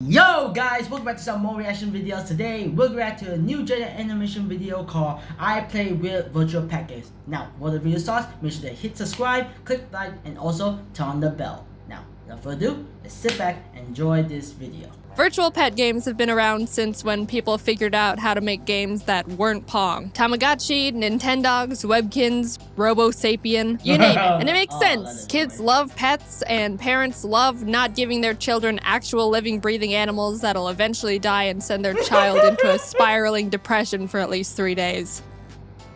Yo guys, welcome back to some more reaction videos. Today we'll react to a new Jaiden Animation video called I Play with Virtual Pet Games. Now, before the video starts, make sure to hit subscribe, click like, and also turn on the bell. Now, without further ado, let's sit back and enjoy this video. Virtual pet games have been around since when people figured out how to make games that weren't Pong. Tamagotchi, Nintendogs, Webkins, Robo Sapien, you name it. And it makes sense. Kids love pets, and parents love not giving their children actual living, breathing animals that'll eventually die and send their child into a spiraling depression for at least 3 days.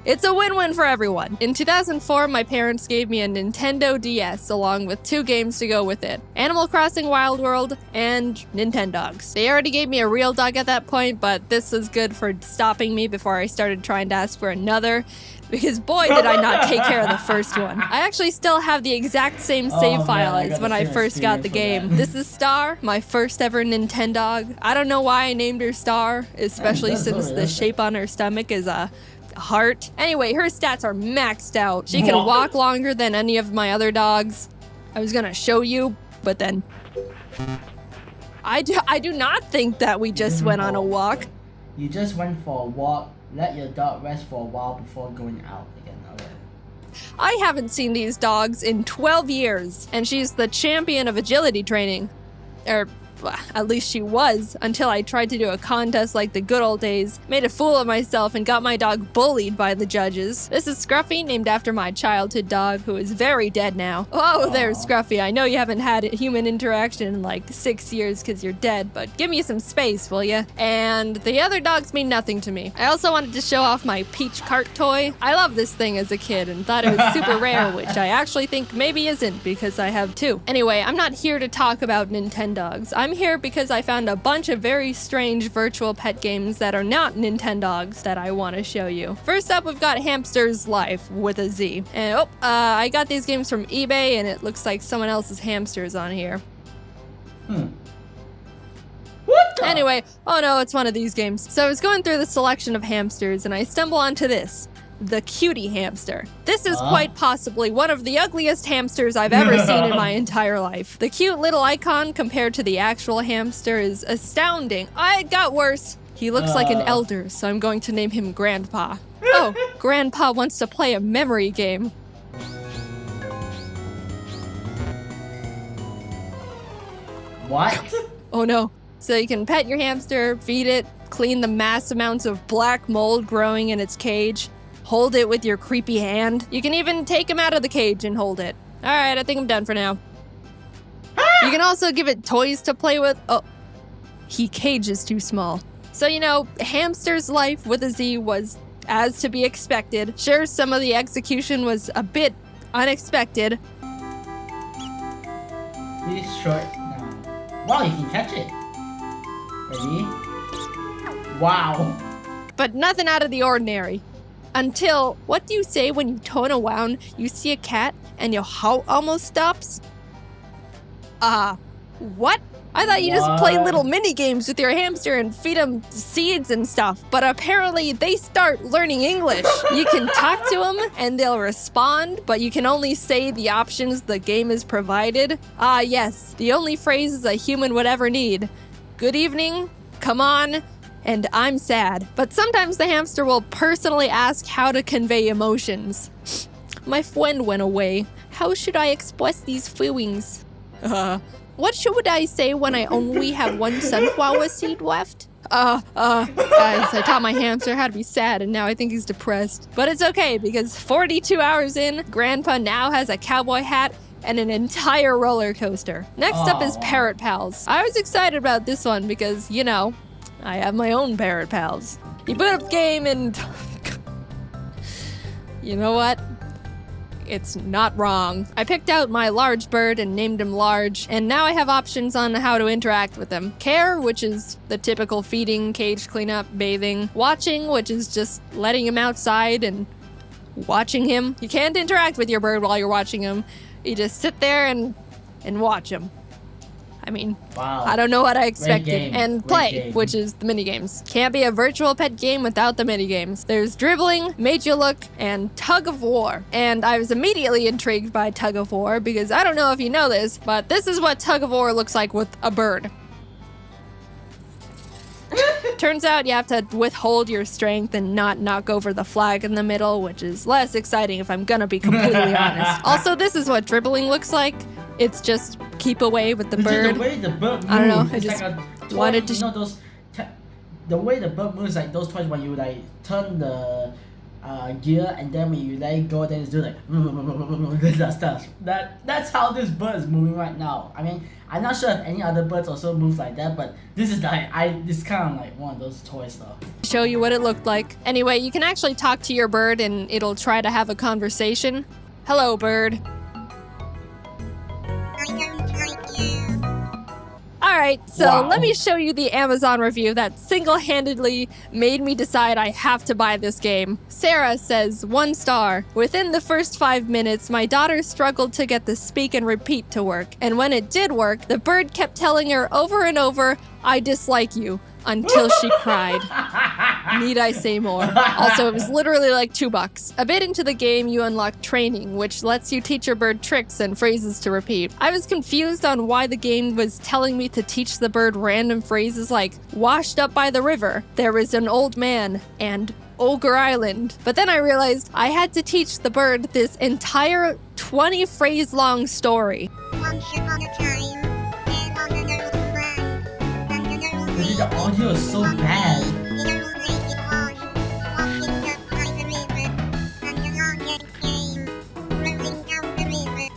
It's a win-win for everyone. In 2004, my parents gave me a Nintendo DS along with 2 games to go with it. Animal Crossing Wild World and Nintendogs. They already gave me a real dog at that point, but this was good for stopping me before I started trying to ask for another, because boy did I not take care of the first one. I actually still have the exact same save file as when I first got the game. This is Star, my first ever Nintendog. I don't know why I named her Star, especially since the shape on her stomach is a heart. Anyway, her stats are maxed out. She can walk longer than any of my other dogs. I was gonna show you, but then I do not think that we just went on a walk. You just went for a walk. Let your dog rest for a while before going out again. Okay. I haven't seen these dogs in 12 years, and she's the champion of agility training. At least she was, until I tried to do a contest like the good old days, made a fool of myself, and got my dog bullied by the judges. This is Scruffy, named after my childhood dog, who is very dead now. Oh, there's Scruffy. I know you haven't had human interaction in like 6 years because you're dead, but give me some space, will ya? And the other dogs mean nothing to me. I also wanted to show off my Peach cart toy. I loved this thing as a kid and thought it was super rare, which I actually think maybe isn't because I have 2. Anyway, I'm not here to talk about Nintendogs. I'm here because I found a bunch of very strange virtual pet games that are not Nintendogs that I want to show you. First up, we've got Hamster's Life with a Z. And I got these games from eBay, and it looks like someone else's hamsters on here. What the? Anyway, oh no, it's one of these games. So I was going through the selection of hamsters, and I stumble onto this. The cutie hamster. This is quite possibly one of the ugliest hamsters I've ever seen in my entire life. The cute little icon compared to the actual hamster is astounding. It got worse. He looks like an elder, so I'm going to name him Grandpa. Oh, Grandpa wants to play a memory game. What? Oh no. So you can pet your hamster, feed it, clean the mass amounts of black mold growing in its cage, hold it with your creepy hand. You can even take him out of the cage and hold it. All right, I think I'm done for now. You can also give it toys to play with. Oh, he cage is too small. So, you know, Hamster's Life with a Z was as to be expected. Sure, some of the execution was a bit unexpected. Really short now. Wow, you can catch it. Ready? Wow. But nothing out of the ordinary. Until, what do you say when you turn around, you see a cat, and your heart almost stops? What? I thought you just play little mini games with your hamster and feed them seeds and stuff, but apparently they start learning English. You can talk to them and they'll respond, but you can only say the options the game has provided. Yes, the only phrases a human would ever need. Good evening, come on, and I'm sad. But sometimes the hamster will personally ask how to convey emotions. My friend went away. How should I express these feelings? What should I say when I only have 1 sunflower seed left? Guys, I taught my hamster how to be sad, and now I think he's depressed. But it's okay, because 42 hours in, Grandpa now has a cowboy hat and an entire roller coaster. Next up is Parrot Pals. I was excited about this one because, you know, I have my own parrot pals. You boot up the game and you know what? It's not wrong. I picked out my large bird and named him Large, and now I have options on how to interact with him. Care, which is the typical feeding, cage cleanup, bathing. Watching, which is just letting him outside and watching him. You can't interact with your bird while you're watching him. You just sit there and watch him. I mean, wow. I don't know what I expected. And play, game. which is the minigames. Can't be a virtual pet game without the minigames. There's Dribbling, Made You Look, and Tug of War. And I was immediately intrigued by Tug of War because I don't know if you know this, but this is what Tug of War looks like with a bird. Turns out you have to withhold your strength and not knock over the flag in the middle, which is less exciting if I'm gonna be completely honest. Also, this is what dribbling looks like. It's just keep away with the bird. The way the bird moves, I don't know, I it's just like a wanted toy, to the way the bird moves, like those toys when you like turn the gear and then when you let it go, then it's do like that stuff. That's how this bird is moving right now. I mean, I'm not sure if any other birds also move like that, but this is like this kind of like one of those toys though. show you what it looked like. Anyway, you can actually talk to your bird and it'll try to have a conversation. Hello, bird. I don't like you. Alright, so Wow. let me show you the Amazon review that single-handedly made me decide I have to buy this game. Sarah says, 1 star. Within the first 5 minutes, my daughter struggled to get the speak and repeat to work. And when it did work, the bird kept telling her over and over, I dislike you, until she cried. Need I say more? Also, it was literally like $2. A bit into the game, you unlock training, which lets you teach your bird tricks and phrases to repeat. I was confused on why the game was telling me to teach the bird random phrases like, washed up by the river, there is an old man, and Ogre Island. But then I realized I had to teach the bird this entire 20-phrase-long story. Once upon a time, there was an old man, and an old Dude, the lady. audio is so bad. The old lady was walking up by the river, and along it came, rolling down the river.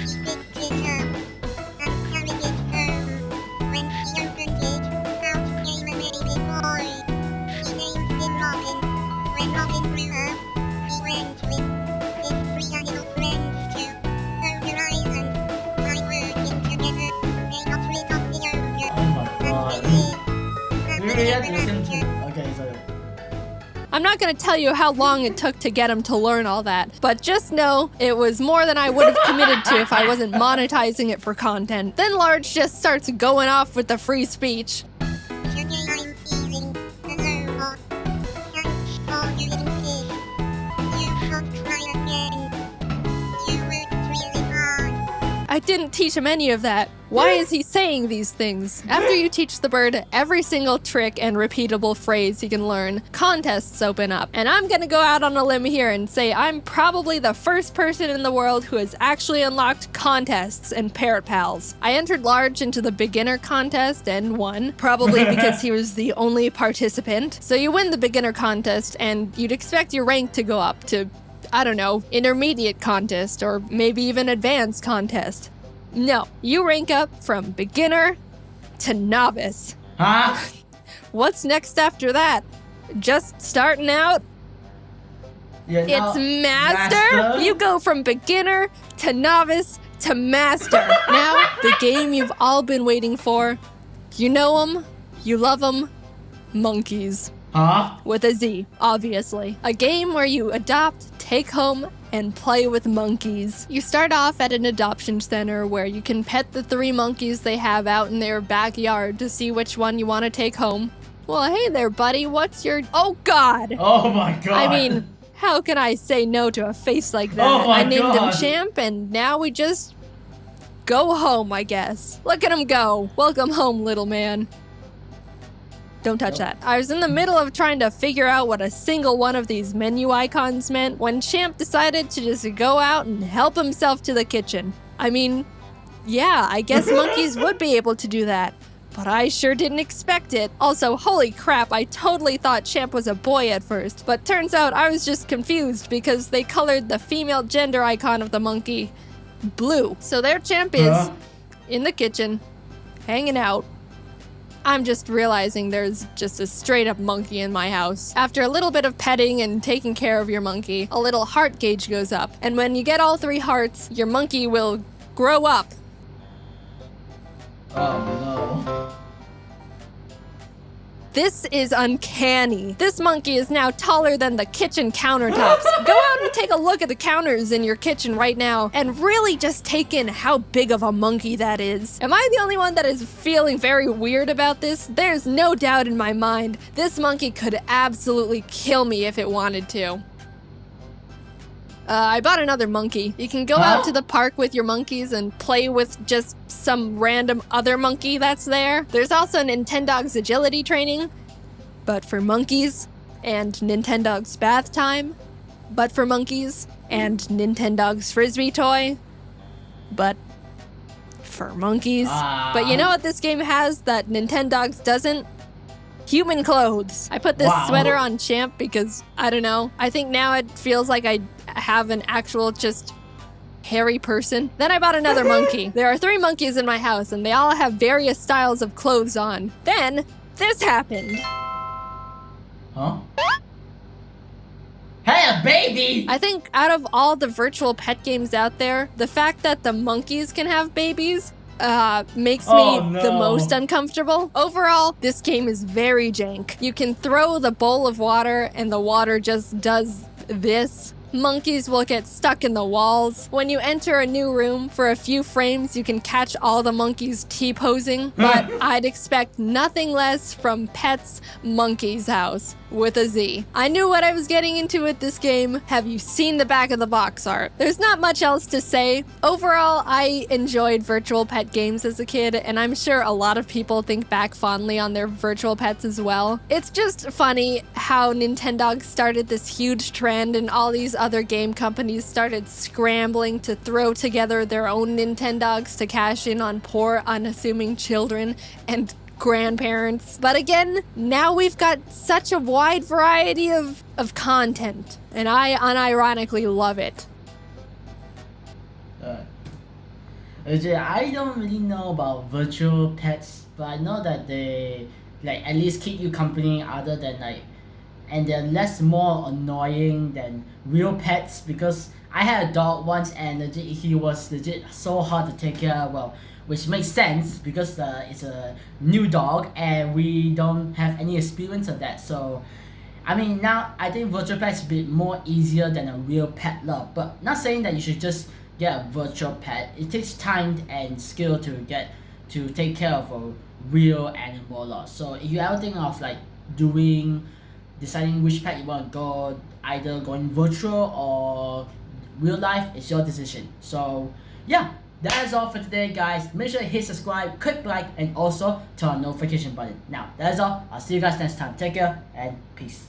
She picked it up and carried it home. When she opened it, out came a baby boy. She named him Robin. When Robin grew up, he went with his 3 little friends to Ogre Island. By working together, they got rid of the ogre. Oh my And god. they lived We happily react to ever the same after. thing. Okay, sorry. I'm not going to tell you how long it took to get him to learn all that, but just know it was more than I would have committed to if I wasn't monetizing it for content. Then Large just starts going off with the free speech. Today I'm feeling a low hot. Thanks for doing this. You should try again. You worked really hard. I didn't teach him any of that. Why is he saying these things? After you teach the bird every single trick and repeatable phrase he can learn, contests open up. And I'm gonna go out on a limb here and say I'm probably the first person in the world who has actually unlocked contests and Parrot Pals. I entered Large into the beginner contest and won, probably because he was the only participant. So you win the beginner contest and you'd expect your rank to go up to, I don't know, intermediate contest or maybe even advanced contest. No, you rank up from beginner to novice. Huh? What's next after that? Just starting out? Yeah, now- It's master? You go from beginner to novice to master. Now, the game you've all been waiting for. You know them, you love them, monkeys. Huh? With a Z, obviously. A game where you adopt, take home, and play with monkeys. You start off at an adoption center where you can pet the 3 monkeys they have out in their backyard to see which one you want to take home. Well, hey there, buddy, what's your... Oh, God! Oh my god. I mean, how can I say no to a face like that? Oh my I named him God. Champ, and now we just... go home, I guess. Look at him go. Welcome home, little man. Don't touch that. I was in the middle of trying to figure out what a single one of these menu icons meant when Champ decided to just go out and help himself to the kitchen. I mean, yeah, I guess monkeys would be able to do that. But I sure didn't expect it. Also, holy crap, I totally thought Champ was a boy at first. But turns out I was just confused because they colored the female gender icon of the monkey blue. So there Champ is, Huh? in the kitchen, hanging out. I'm just realizing there's just a straight up monkey in my house. After a little bit of petting and taking care of your monkey, a little heart gauge goes up. And when you get all 3 hearts, your monkey will grow up. Oh no. This is uncanny. This monkey is now taller than the kitchen countertops. Go out and take a look at the counters in your kitchen right now and really just take in how big of a monkey that is. Am I the only one that is feeling very weird about this? There's no doubt in my mind. This monkey could absolutely kill me if it wanted to. I bought another monkey. You can go out to the park with your monkeys and play with just some random other monkey that's there. There's also Nintendogs agility training. but for monkeys, and Nintendogs bath time, but for monkeys, and Nintendogs frisbee toy, but for monkeys. But you know what this game has that Nintendogs doesn't? Human clothes. I put this sweater on Champ because, I don't know, I think now it feels like I have an actual just hairy person. Then I bought another monkey. There are 3 monkeys in my house and they all have various styles of clothes on. Then this happened. Huh? Hey, a baby! I think out of all the virtual pet games out there, the fact that the monkeys can have babies makes me the most uncomfortable. Overall, this game is very jank. You can throw the bowl of water and the water just does this. Monkeys will get stuck in the walls. When you enter a new room, for a few frames, you can catch all the monkeys T-posing. But I'd expect nothing less from Pets Monkey's House with a Z. I knew what I was getting into with this game. Have you seen the back of the box art? There's not much else to say. Overall, I enjoyed virtual pet games as a kid, and I'm sure a lot of people think back fondly on their virtual pets as well. It's just funny how Nintendogs started this huge trend and all these other game companies started scrambling to throw together their own Nintendogs to cash in on poor, unassuming children and grandparents. But again, now we've got such a wide variety of content, and I unironically love it. I don't really know about virtual pets, but I know that they at least keep you company other than and they're more annoying than real pets, because I had a dog once and he was legit so hard to take care of, well, which makes sense because it's a new dog and we don't have any experience of that. So I mean, now I think virtual pets is a bit more easier than a real pet love, but not saying that you should just get a virtual pet. It takes time and skill to take care of a real animal. So if you ever think of deciding which pet you want to go, either going virtual or real life, it's your decision. So yeah, that is all for today, guys. Make sure to hit subscribe, click like, and also turn on notification button. Now, that is all. I'll see you guys next time. Take care and peace.